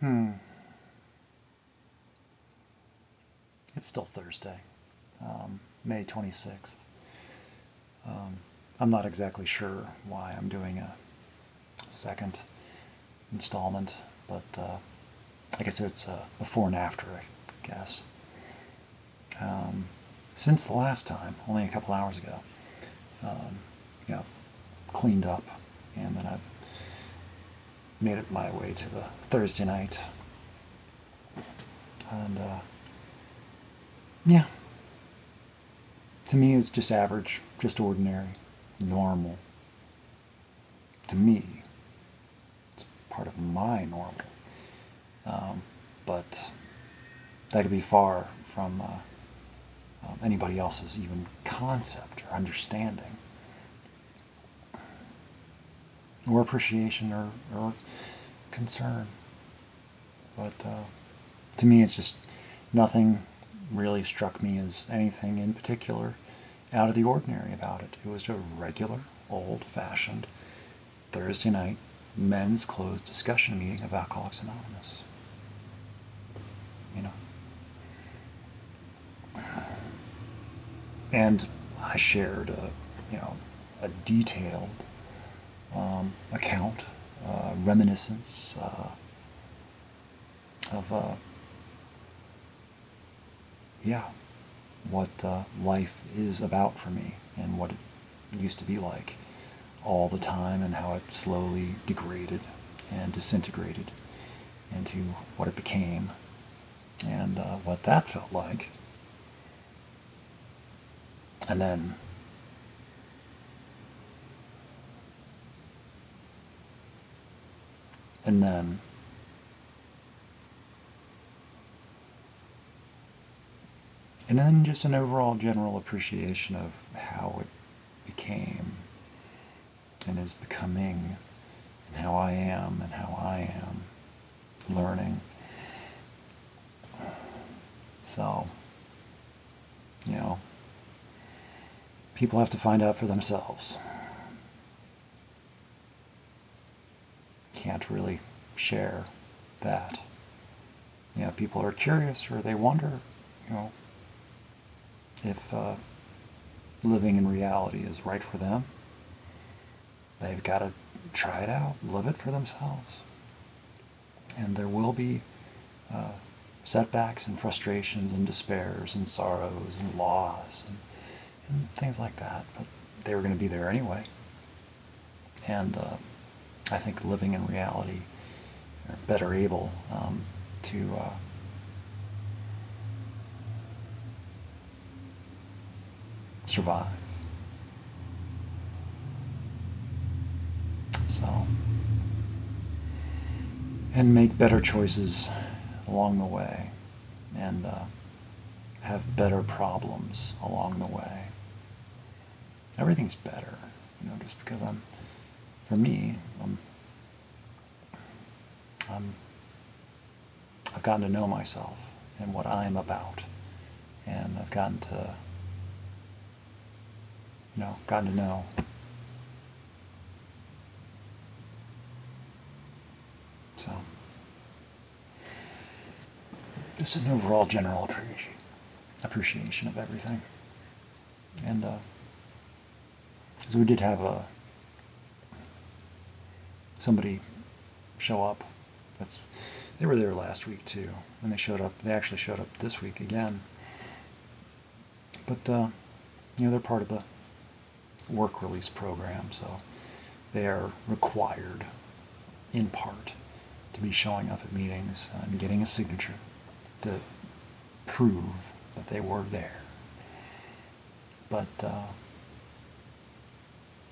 Hmm. It's still Thursday, May 26th. I'm not exactly sure why I'm doing a second installment, but I guess it's a before and after, I guess. Since the last time, only a couple hours ago, um, you know, cleaned up, and then I've made it my way to the Thursday night, and yeah, to me it's just average, just ordinary, normal. To me, it's part of my normal, but that could be far from anybody else's even concept or understanding or appreciation or concern. But to me, it's just nothing really struck me as anything in particular out of the ordinary about it. It was a regular, old-fashioned Thursday night men's closed discussion meeting of Alcoholics Anonymous. You know, and I shared a detailed account, reminiscence of yeah, what life is about for me and what it used to be like all the time, and how it slowly degraded and disintegrated into what it became, and what that felt like. And then and then and then just an overall general appreciation of how it became and is becoming, and how I am and how I am learning. So, people have to find out for themselves. Can't really share that. People are curious, or they wonder, if living in reality is right for them. They've got to try it out, live it for themselves. And there will be setbacks and frustrations and despairs and sorrows and loss and things like that, but they were going to be there anyway. And I think living in reality are better able to survive. So, and make better choices along the way, and have better problems along the way. Everything's better, just because for me, I've gotten to know myself and what I'm about, and I've gotten to know so just an overall general appreciation of everything. And so we did have somebody show up. They were there last week too, and they actually showed up this week again. But they're part of the work release program, so they are required in part to be showing up at meetings and getting a signature to prove that they were there. But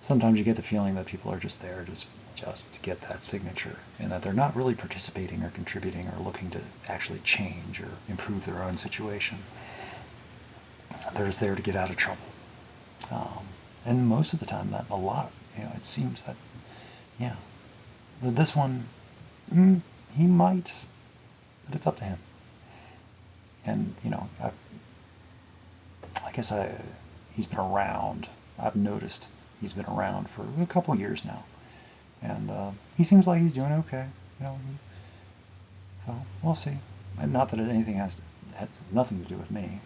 sometimes you get the feeling that people are just there just to get that signature, and that they're not really participating or contributing or looking to actually change or improve their own situation. They're just there to get out of trouble. And most of the time, it seems that, yeah, this one, he might, but it's up to him. And, I guess he's been around. I've noticed he's been around for a couple of years now. And he seems like he's doing okay. So we'll see. And not that anything has nothing to do with me,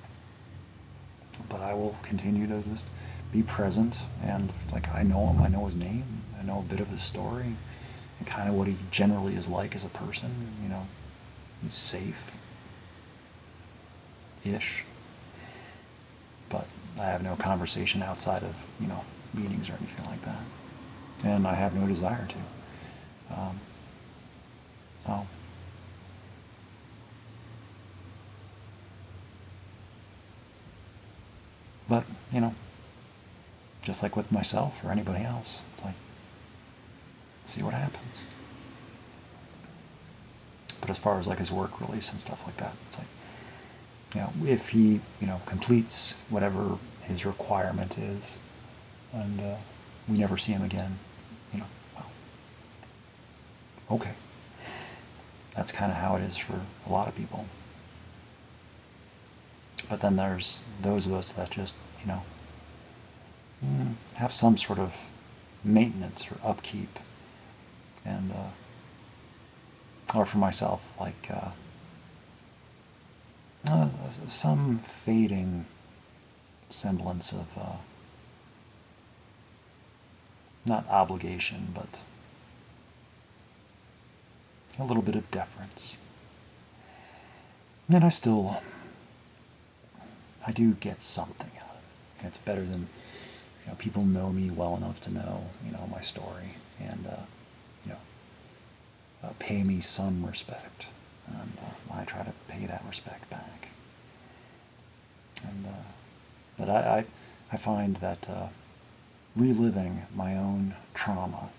but I will continue to just be present, and like I know him, I know his name, I know a bit of his story, and kind of what he generally is like as a person. You know, he's safe-ish, but I have no conversation outside of, meetings or anything like that, and I have no desire to. So. But, just like with myself or anybody else, it's like, see what happens. But as far as like his work release and stuff like that, it's like, if he, completes whatever his requirement is, and we never see him again, well, okay. That's kind of how it is for a lot of people. But then there's those of us that just, have some sort of maintenance or upkeep, and or for myself, like some fading semblance of not obligation, but a little bit of deference. And I do get something out of it. And it's better than, people know me well enough to know, my story, and, pay me some respect. And I try to pay that respect back. And, but I find that reliving my own trauma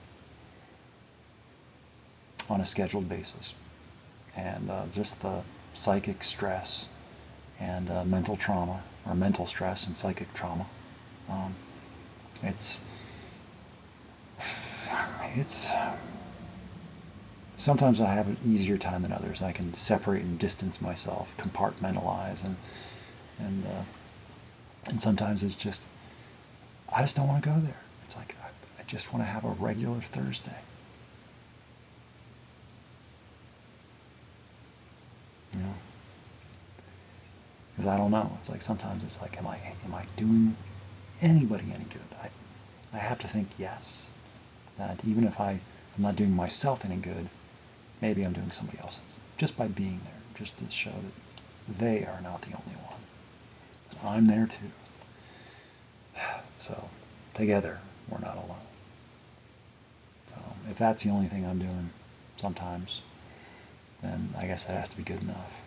on a scheduled basis, and just the psychic stress and mental trauma, or mental stress and psychic trauma, it's sometimes I have an easier time than others. I can separate and distance myself, compartmentalize, and sometimes it's just, I just don't want to go there. It's like I just want to have a regular Thursday. Because I don't know. It's like sometimes it's like, am I doing anybody any good? I have to think yes. That even if I'm not doing myself any good, maybe I'm doing somebody else's. Just by being there, just to show that they are not the only one. That I'm there too. So together, we're not alone. So if that's the only thing I'm doing sometimes, then I guess that has to be good enough.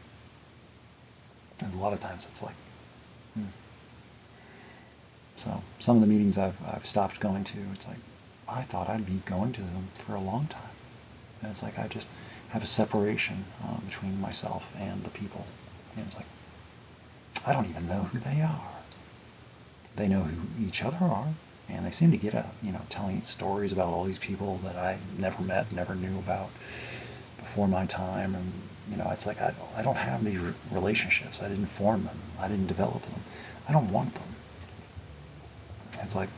Because a lot of times it's like, So some of the meetings I've stopped going to, it's like, I thought I'd be going to them for a long time. And it's like I just have a separation between myself and the people. And it's like, I don't even know who they are. They know who each other are, and they seem to get telling stories about all these people that I never met, never knew about before my time. And it's like I don't have these relationships. I didn't form them. I didn't develop them. I don't want them. It's like,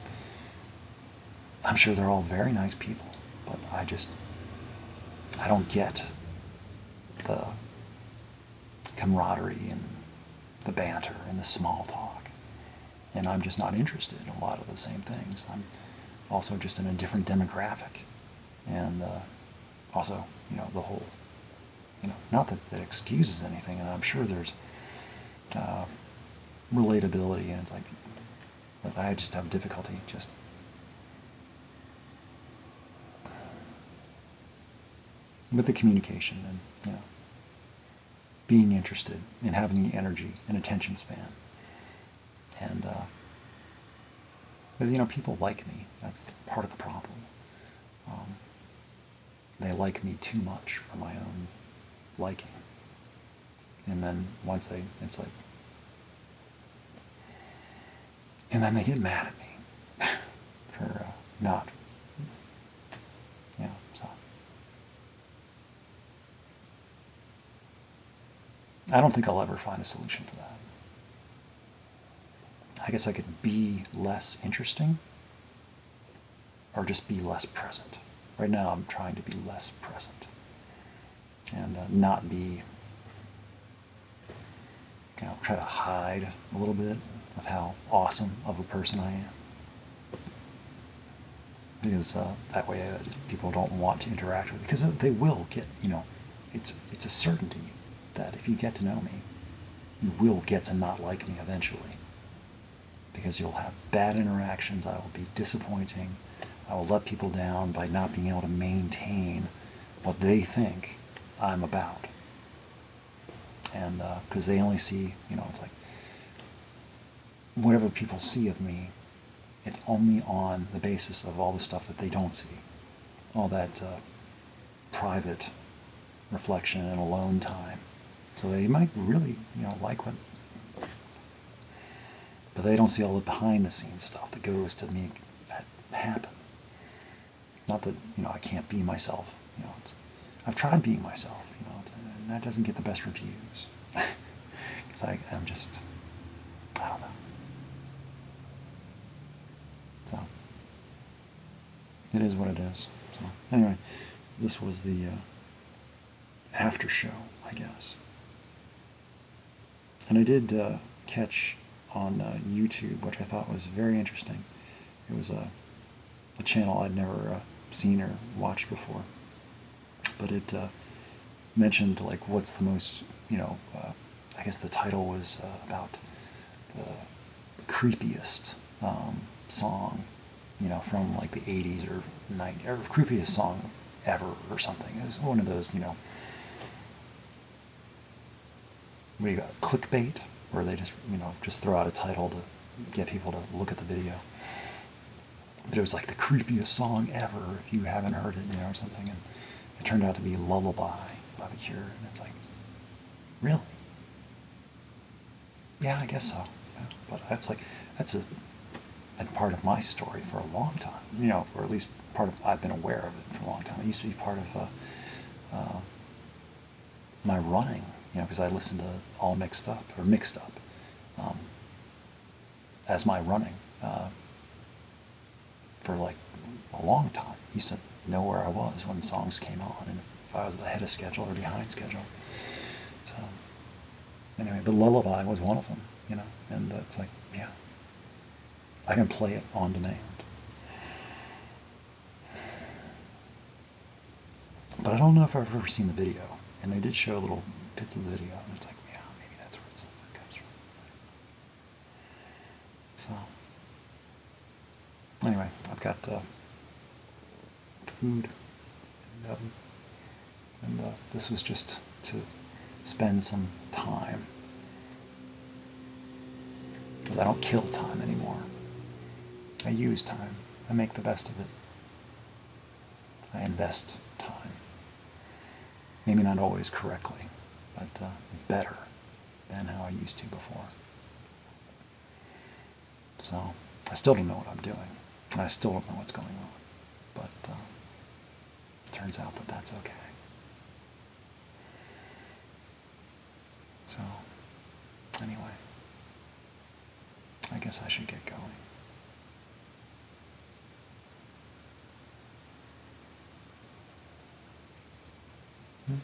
I'm sure they're all very nice people, but I don't get the camaraderie and the banter and the small talk. And I'm just not interested in a lot of the same things. I'm also just in a different demographic. And also, the whole, not that that excuses anything, and I'm sure there's relatability, and it's like, but I just have difficulty just with the communication, and being interested and having the energy and attention span. And because people like me. That's part of the problem. They like me too much for my own liking. And then once it's like, and then they get mad at me for not, so. I don't think I'll ever find a solution for that. I guess I could be less interesting, or just be less present. Right now I'm trying to be less present. and not be, try to hide a little bit of how awesome of a person I am. Because that way people don't want to interact with me, because they will get, it's a certainty that if you get to know me, you will get to not like me eventually. Because you'll have bad interactions, I will be disappointing, I will let people down by not being able to maintain what they think I'm about. And because they only see, it's like, whatever people see of me, it's only on the basis of all the stuff that they don't see. All that private reflection and alone time. So they might really, like what, but they don't see all the behind the scenes stuff that goes to make that happen. Not that, I can't be myself. I've tried being myself, and that doesn't get the best reviews. Because I'm just, I don't know. So, it is what it is. So, anyway, this was the after show, I guess. And I did catch on YouTube, which I thought was very interesting. It was a channel I'd never seen or watched before. But it mentioned, like, what's the most, I guess the title was about the creepiest song, from like the 80s or 90s, or creepiest song ever or something. It was one of those, what do you got, clickbait, where they just throw out a title to get people to look at the video. But it was like the creepiest song ever if you haven't heard it, or something. And it turned out to be Lullaby by The Cure. And it's like, really? Yeah, I guess so. Yeah. But that's been part of my story for a long time, or at least I've been aware of it for a long time. It used to be part of my running, because I listened to All Mixed Up, as my running for like a long time. I used to know where I was when songs came on, and if I was ahead of schedule or behind schedule. So anyway, but Lullaby was one of them, and it's like, yeah, I can play it on demand. But I don't know if I've ever seen the video, and they did show little bits of the video, and it's like, yeah, maybe that's where it comes from. So anyway, I've got food, and this was just to spend some time, because I don't kill time anymore. I use time. I make the best of it. I invest time. Maybe not always correctly, but better than how I used to before. So I still don't know what I'm doing, and I still don't know what's going on, but it turns out that that's okay. So anyway, I guess I should get going. Hmm?